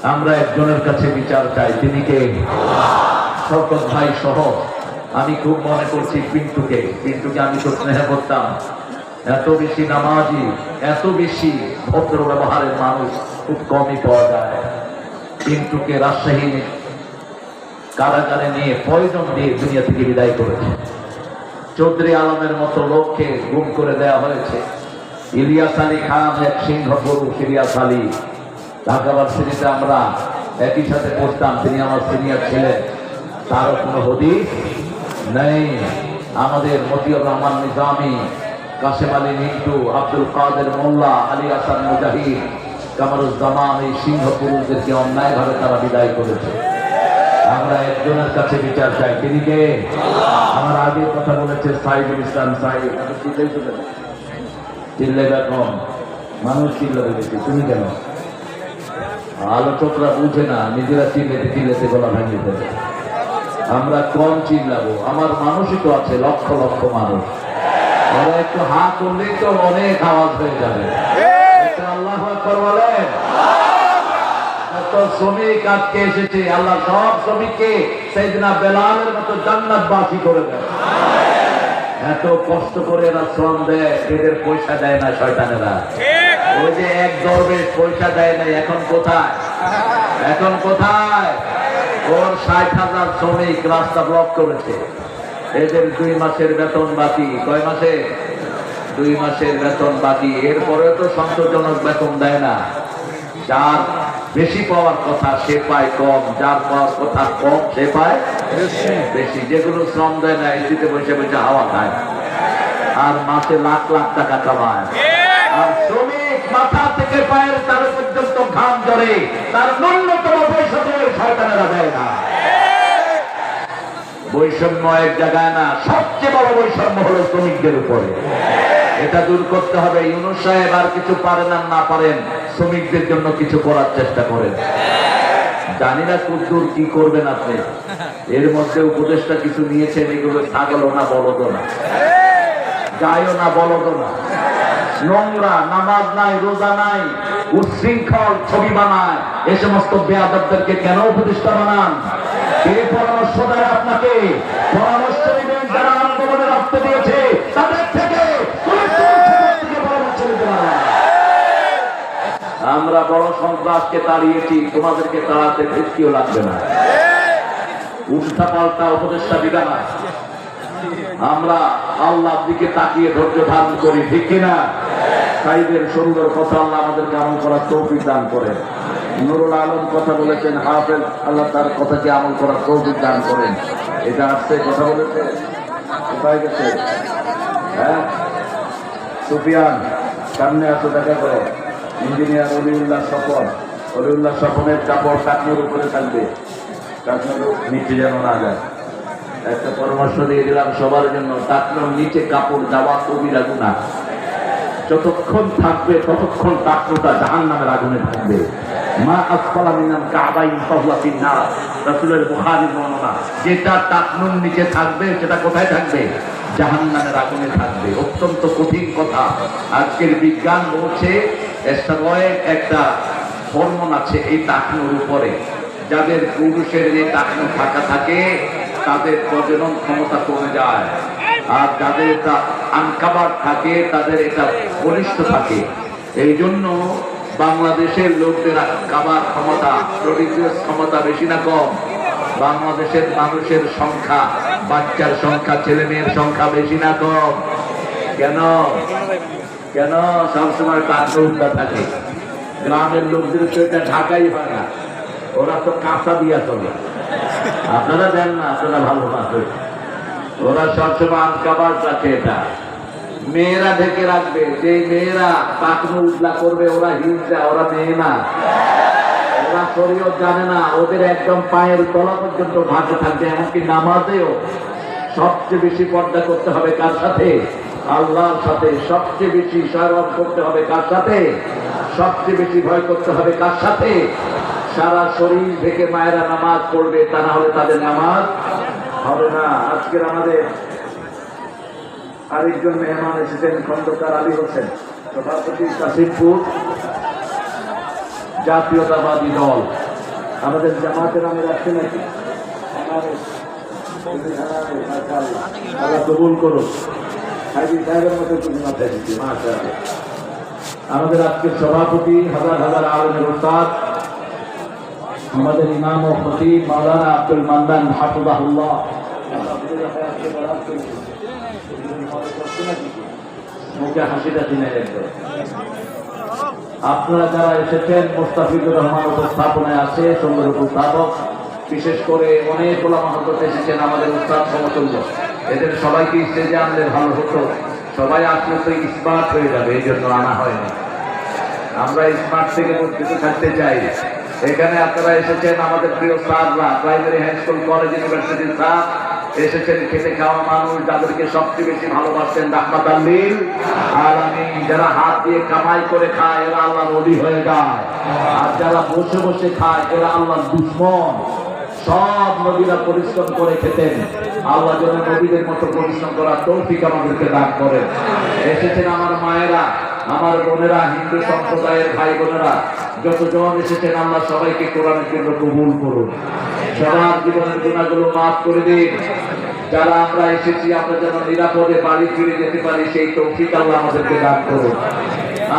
আমরা একজনের কাছে বিচার চাই, তিনি কে? শওকত ভাই সহ আমি খুব মনে করছি পিন্টুকে আমি তো স্নেহ করতাম। এত বেশি নামাজি, এত বেশি ভদ্র ব্যবহারের মানুষ খুব কমই পাওয়া যায়। পিন্টুকে রাজশাহী কারাগারে নিয়ে পয়জন দিয়ে দুনিয়া থেকে বিদায় করেছে। চৌধুরী আলমের মতো লোককে গুম করে দেওয়া হয়েছে। ইলিয়াস আলী খান এক সিংহ পুরুষ, ইলিয়াস আলী ঢাকা ভার্সিটিতে আমরা একই সাথে পড়তাম, তিনি আমার সিনিয়র ছিলেন, তারও কোনো হদিস নেই। আমাদের মতিউর রহমান নিজামী, কাশেম আলী মিন্টু, আব্দুল কাদের মোল্লা, আলী হাসান মুজাহিদ, কামরুজ্জামান, এই সিংহ পুরুষদেরকে অন্যায়ভাবে তারা বিদায় করেছে। আমরা একজনের কাছে বিচার চাই, তিনি কে? আমার আগে কথা বলেছে সাইদুল ইসলাম সাহেব। চিল্লে বেগম, মানুষ চিল্লাতে দেখি, তুমি কেন? আলোচকরা বুঝে না, নিজেরা চিল্লেতে গলা ভেঙে দেবে। আমরা কম চিল্লাবো, আমার মানুষই তো আছে লক্ষ লক্ষ মানুষ, ওরা একটু হা করলেই তো অনেক আওয়াজ হয়ে যাবে। আল্লাহু আকবার বলেন। এত শ্রমিক আজকে এসেছে, আল্লাহ সব শ্রমিককে সাইয়েদনা বেলালের মতো জান্নাতবাসী করে দেন। এত কষ্ট করে এরা শ্রম দেয়, এদের পয়সা দেয় না শয়তানেরা। ওই যে এক দরবেশ পয়সা দেয় নাই, এখন কোথায়? ওর 60,000 শ্রমিক রাস্তা ব্লক করেছে। এদের 2 মাসের বেতন বাকি। কয় মাসে? 2 মাসের বেতন বাকি। এরপরে তো সন্তোষজনক বেতন দেয় না। যার বেশি পাওয়ার কথা সে পায় কম, যার পাওয়ার কথা কম সে পায় বেশি। যেগুলো শ্রম দেয় না, এসিতে বসে বসে হাওয়া খায় আর মাসে লাখ লাখ টাকা কামায়। আর শ্রমিক মাথা থেকে পায়ের তার পর্যন্ত ঘাম ঝরে, তার ন্যূনতম পয়সা দিয়ে শয়তানেরা দেয় না। বৈষম্য এক জায়গায় না, সবচেয়ে বড় বৈষম্য হলো শ্রমিকদের উপরে। এটা দূর করতে হবে। ইউনূস সাহেব আর কিছু পারেন আর না পারেন, শ্রমিকদের জন্য কিছু করার চেষ্টা করেন। জানি না কতদূর কি করবেন আপনি। এর মধ্যে উপদেশটা কিছু নিয়েছেন, এগুলো ছাগলও না বলদও না, গায়ও না বলদও না, নোংরা, নামাজ নাই, রোজা নাই, উচ্ছৃঙ্খল ছবি বানায়। এ সমস্ত বেয়াদবদেরকে কেন উপদেষ্টা বানান? কে পরামর্শ দেয় আপনাকে? পরামর্শ নেবেন যারা আন্দোলনে রক্ত দিয়েছে, তাদের থেকে পরামর্শ নিতে পারেন। আমরা বড় সন্ত্রাসকে তাড়িয়েছি, তোমাদেরকে তাড়াতে ফিরকিও লাগবে না। উল্টা পাল্টা উপদেষ্টা দিবে না। আমরা আল্লাহর দিকে তাকিয়ে ধৈর্য ধারণ করি, ঠিক কিনা? সাইদের সুন্দর কথা আল্লাহ আমাদেরকে আমল করার তৌফিক দান করেন। নুরুল আলম কথা বলেছেন, হাফেজ, আল্লাহ তার কথাকে আমল করার তৌফিক দান করেন। এটা আসছে কথা বলেছে, কোথায় গেছে? হ্যাঁ, সুফিয়ান সামনে আসো, দেখা করো। ইঞ্জিনিয়ার অলিউল্লাহ স্বপন, অলিউল্লাহ স্বপনের কাপড় টাকনোর উপরে থাকবে, টাকনোর নিচে যেন না যায়। একটা পরামর্শ দিয়ে দিলাম সবার জন্য, টাকনোর নিচে কাপড় যাওয়া কবিরা গুনাহ। যতক্ষণ থাকবে ততক্ষণ টাকনোটা জাহান্নামের আগুনে থাকবে। মা আসফালা মিনাল কাবাইন ফাহুয়া ফিন্নার, রাসূলের বুখারীর বর্ণনা। যেটা টাকনোর নিচে থাকবে সেটা কোথায় থাকবে? জাহান্নামের আগুনে থাকবে। অত্যন্ত কঠিন কথা। আজকের বিজ্ঞান বলছে একটা হরমোন আছে এই টাকনোর উপরে, যাদের পুরুষের এই টাকনো ফাঁকা থাকে তাদের প্রজনন ক্ষমতা কমে যায়, আর যাদের এটা আনকাবার থাকে তাদের এটা বলিষ্ঠ থাকে। এই জন্য বাংলাদেশের লোকদের কাবার ক্ষমতা, প্রডিউস ক্ষমতা বেশি না কম? বাংলাদেশের মানুষের সংখ্যা, বাচ্চার সংখ্যা, ছেলে মেয়ের সংখ্যা বেশি না কম? কেন? সবসময় টাকনোটা থাকে। গ্রামের লোকদের তো এটা ঢাকাই হয় না, ওরা তো কাঁচা দিয়া চলে। আপনারা দেন না, আপনারা ভালো পাচ্ছে। ওরা সবসময় আনকাবার রাখে, এটা মেয়েরা ঢেকে রাখবে। যে মেয়েরা টাকনো উজলা করবে ওরা হিংসা, ওরা মেয়ে না, ওরা শরীয়ত জানে না। ওদের একদম পায়ের তলা পর্যন্ত ভাঁজে থাকবে। এমনকি নামাজেও সবচেয়ে বেশি পর্দা করতে হবে কার সাথে? আল্লাহর সাথে। সবচেয়ে বেশি সয়রব করতে হবে কার সাথে? সবচেয়ে বেশি ভয় করতে হবে কার সাথে? সারা শরীর থেকে মায়েরা নামাজ পড়বে, তা না হলে তাদের নামাজ হবে না। আজকের আমাদের আরেকজন মেহমান এসেছেন, খন্দকার আলী হোসেন, সভাপতি কাশিমপুর জাতীয়তাবাদী দল। আমাদের জামাতের আমির আসছে নাকি? আল্লাহ কবুল করুন। হাজি সাহেবের মতো তুমি মাথায় দিচ্ছি, মাশাআল্লাহ। আমাদের আজকের সভাপতি হাজার হাজার আলেমের উস্তাদ, আমাদের ইমাম ও খতিব মাওলানা আব্দুল মান্নান হাফিজাহুল্লাহ। মুখে হাসিটা দিনে একদম। আপনারা যারা এসেছেন, মুস্তাফিজুর রহমান উপস্থাপনায় আছে, সুন্দর উপস্থাপক, বিশেষ করে অনেক ওলামা হযরত এসেছেন, আমাদের উস্তাদ সমতুল্য। এদের সবাইকে স্টেজে আনলে ভালো হতো। সবাই আসলে তো স্মার্ট হয়ে যাবে, এই জন্য আনা হয়নি। আমরা স্মার্ট থেকে বঞ্চিত থাকতে চাই। এখানে আপনারা এসেছেন আমাদের প্রিয় স্যাররা, প্রাইমারি হাই স্কুল কলেজ ইউনিভার্সিটির স্যার এসেছেন, খেতে খাওয়া মানুষ, যাদেরকে সবচেয়ে বেশি ভালোবাসেন রাহমাতাল লিল আলামিন। যারা হাত দিয়ে কামাই করে খায় এরা আল্লাহর ওলি হয়ে যায়, আর যারা বসে বসে খায় এরা আল্লাহর দুশমন। সব নবীরা পরিশ্রম করে খেতেন, আল্লাহ যেন নবীদের মতো পরিশ্রম করার তৌফিক আমাদেরকে দান করেন। এসেছেন আমার মায়েরা, আমার বোনেরা, হিন্দু সম্প্রদায়ের ভাই বোনেরা, যতজন এসেছেন আল্লাহ সবাইকে কোরআনের জন্য কবুল করুন। সবার জীবনের গুনাহগুলো মাফ করে দিন। যারা আমরা এসেছি আমরা যেন নিরাপদে বাড়ি ফিরে যেতে পারি, সেই তৌফিক আল্লাহ আমাদেরকে দান করুন।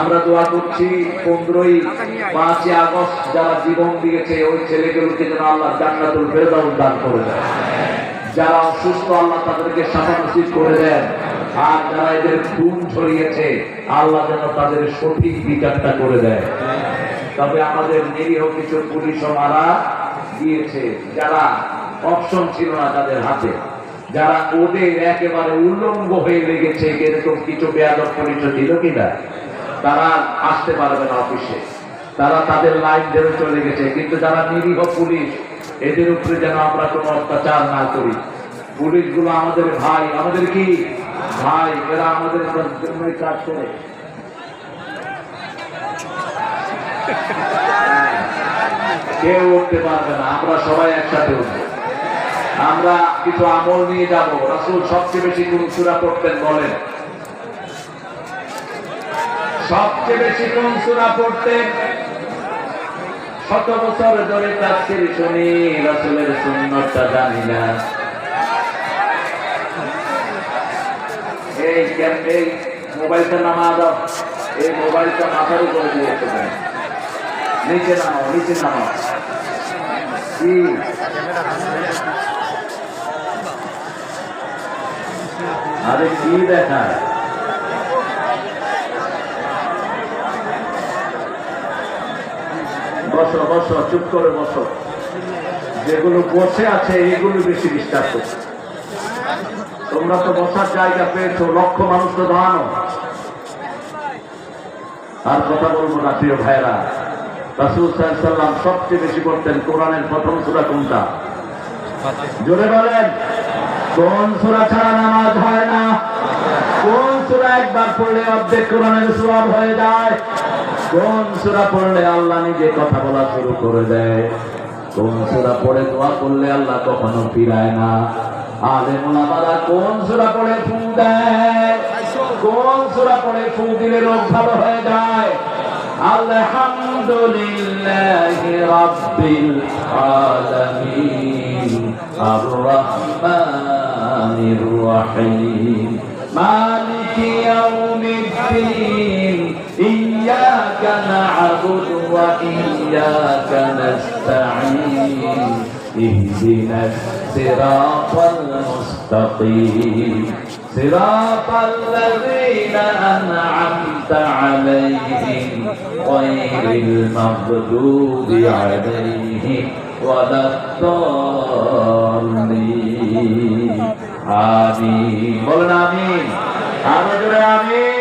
আমরা দোয়া করছি 5ই আগস্ট যারা জীবন দিয়েছে ওই ছেলেগুলোকে যেন আল্লাহ জান্নাতুল ফেরদাউস দান করে দেন। যারা অসুস্থ আল্লাহ তাদেরকে শাফা নসিব করে দেন, আর যারা এদের খুন ছড়িয়েছে আল্লাহ যেন তাদের সঠিক বিচারটা করে দেয়। তবে আমাদের নিরীহ কিছু পুলিশও মারা গিয়েছে, যারা অপশন ছিল না তাদের হাতে, যারা ওদের একেবারে উল্লঙ্গ হয়ে লেগেছে, এরকম কিছু বেয়াদব পুলিশ দিল কিনা, তারা আসতে পারবে না অফিসে, তারা তাদের লাইন ধরে চলে গেছে। কিন্তু যারা নিরীহ পুলিশ, এদের উপরে যেন আমরা কোনো অত্যাচার না করি। পুলিশগুলো আমাদের ভাই, আমাদের কি ভাই, এরা আমাদের জন্যই কাজ করে। কেউ উঠতে পারবে না, আমরা সবাই একসাথে উঠবো। আমরা কিছু আমল নিয়ে যাব। রাসূল সবচেয়ে বেশি কোন সূরা পড়তেন বলেন? সবচেয়ে বেশি কোন সূরা পড়তেন? শত বছর ধরে তাফসীর শুনি, রাসূলের সুন্নাতটা জানি না। এই মোবাইলটা নামা দাও, এই মোবাইলটা মাথার উপরে দিয়েছে, নিচে নামাও, নিচে নামাও। কি আরে কি দেখায়? বসো বসো, চুপ করে বসো। যেগুলো বসে আছে এগুলো বেশি ডিস্টার্ব করছে। তোমরা তো বসার জায়গা পেয়েছো, লক্ষ মানুষ তো দাঁড়ানো। আর কথা বলবো না প্রিয় ভাইরা। রাসূল সাল্লাল্লাহু আলাইহি ওয়াসাল্লাম সবচেয়ে বেশি পড়তেন কোরআনের প্রথম সূরা কোনটা? জোরে বলেন। কোন সূরা ছাড়া নামাজ হয় না? কোন সূরা একবার পড়লে অর্ধেক কোরআনের সওয়াব হয়ে যায়? কোন সূরা পড়লে আল্লাহ নিজে কথা বলা শুরু করে দেয়? কোন সূরা পড়ে দোয়া করলে আল্লাহ কখনো ফিরায় না? আলেম ওলামারা কোন সূরা পড়ে ফু দেয়? কোন সূরা পড়ে ফু দিলে রোগ ভালো হয়ে যায়? আলহামদুলিল্লাহি রাব্বিল আলামিন আর রহমানির রহিম মালিকি ইয়াউমিদ্দিন ইয়্যাকা না'বুদু ওয়া ইয়্যাকা নাস্তাঈন ইহদিনাস সিরাতাল মুস্তাকিম সিরাতাল লাযীনা আন'আমতা আলাইহিম গায়রিল মাগদুবি আলাইহিম ওয়ালাদ-দাল্লিন। আমিন। বলেন আমিন। আরো জোরে আমিন।